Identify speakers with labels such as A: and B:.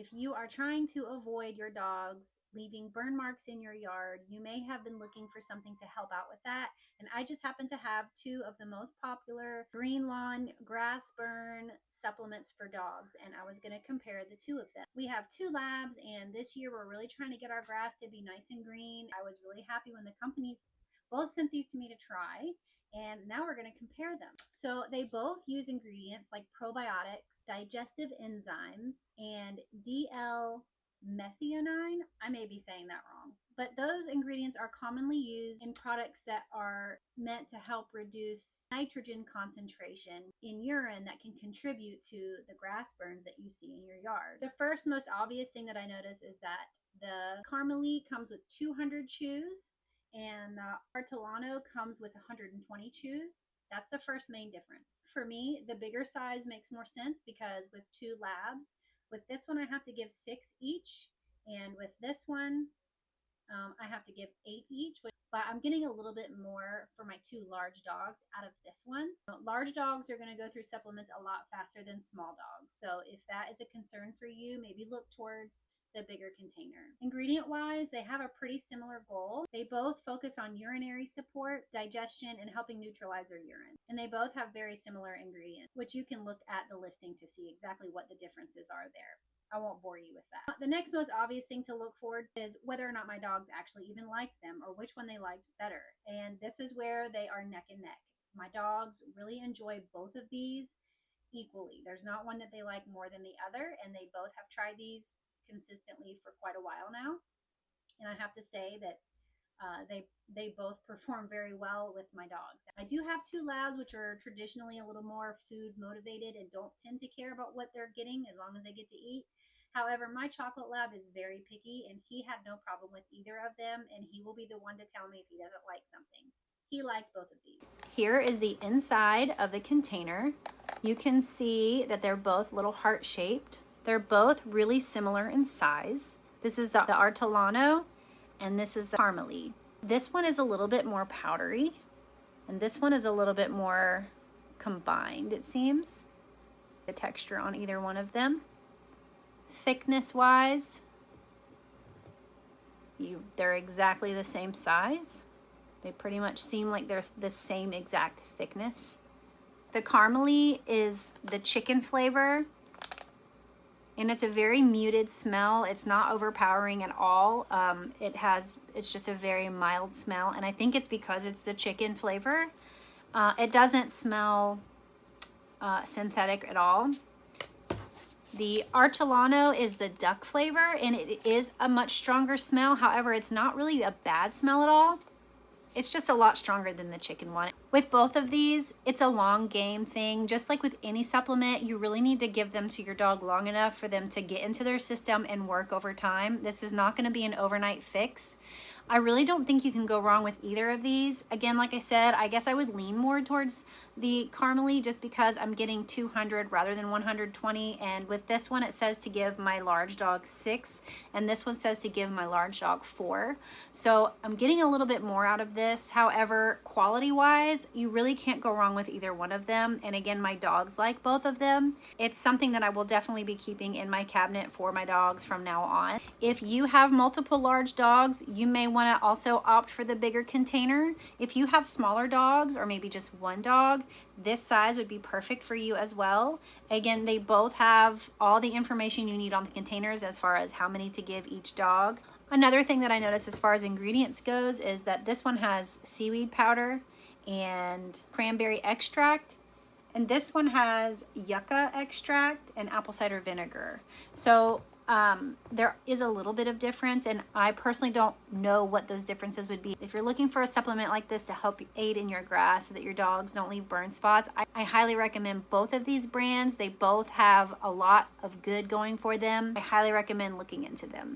A: If you are trying to avoid your dogs leaving burn marks in your yard, you may have been looking for something to help out with that. And I just happen to have two of the most popular green lawn grass burn supplements for dogs, and I was going to compare the two of them. We have two labs, and this year we're really trying to get our grass to be nice and green. I was really happy when the companies both sent these to me to try, and now we're going to compare them. So they both use ingredients like probiotics, digestive enzymes, and DL-Methionine. I may be saying that wrong, but those ingredients are commonly used in products that are meant to help reduce nitrogen concentration in urine that can contribute to the grass burns that you see in your yard. The first most obvious thing that I notice is that the Carmelie comes with 200 chews, and Artolano comes with 120 chews. That's the first main difference. For me, the bigger size makes more sense because with two labs, with this one I have to give 6 each, and with this one I have to give 8 each, but I'm getting a little bit more for my two large dogs out of this one. Large dogs are going to go through supplements a lot faster than small dogs, so if that is a concern for you, maybe look towards the bigger container. Ingredient wise, they have a pretty similar goal. They both focus on urinary support, digestion, and helping neutralize your urine. And they both have very similar ingredients, which you can look at the listing to see exactly what the differences are there. I won't bore you with that. The next most obvious thing to look for is whether or not my dogs actually even like them or which one they liked better. And this is where they are neck and neck. My dogs really enjoy both of these equally. There's not one that they like more than the other, and they both have tried these consistently for quite a while now, and I have to say that they both perform very well with my dogs. I do have two labs which are traditionally a little more food motivated and don't tend to care about what they're getting as long as they get to eat. However, my chocolate lab is very picky, and he had no problem with either of them, and he will be the one to tell me if he doesn't like something. He liked both of these. Here is the inside of the container. You can see that they're both little heart shaped. They're both really similar in size. This is the Artolano, and this is the Carmelie. This one is a little bit more powdery, and this one is a little bit more combined, it seems. The texture on either one of them. Thickness-wise, they're exactly the same size. They pretty much seem like they're the same exact thickness. The Carmelie is the chicken flavor, and it's a very muted smell. It's not overpowering at all. It's just a very mild smell, and I think it's because it's the chicken flavor. It doesn't smell synthetic at all. The Artolano is the duck flavor, and it is a much stronger smell. However, it's not really a bad smell at all. It's just a lot stronger than the chicken one. With both of these, it's a long game thing. Just like with any supplement, you really need to give them to your dog long enough for them to get into their system and work over time. This is not going to be an overnight fix. I really don't think you can go wrong with either of these. Again, like I said, I guess I would lean more towards the Carmelie just because I'm getting 200 rather than 120. And with this one, it says to give my large dog 6, and this one says to give my large dog 4. So I'm getting a little bit more out of this. However, quality-wise, you really can't go wrong with either one of them. And again, my dogs like both of them. It's something that I will definitely be keeping in my cabinet for my dogs from now on. If you have multiple large dogs, you may want to also opt for the bigger container. If you have smaller dogs or maybe just one dog, this size would be perfect for you as well. Again, they both have all the information you need on the containers as far as how many to give each dog. Another thing that I noticed as far as ingredients goes is that this one has seaweed powder and cranberry extract, and this one has yucca extract and apple cider vinegar. So there is a little bit of difference, and I personally don't know what those differences would be. If you're looking for a supplement like this to help aid in your grass so that your dogs don't leave burn spots, I highly recommend both of these brands. They both have a lot of good going for them. I highly recommend looking into them.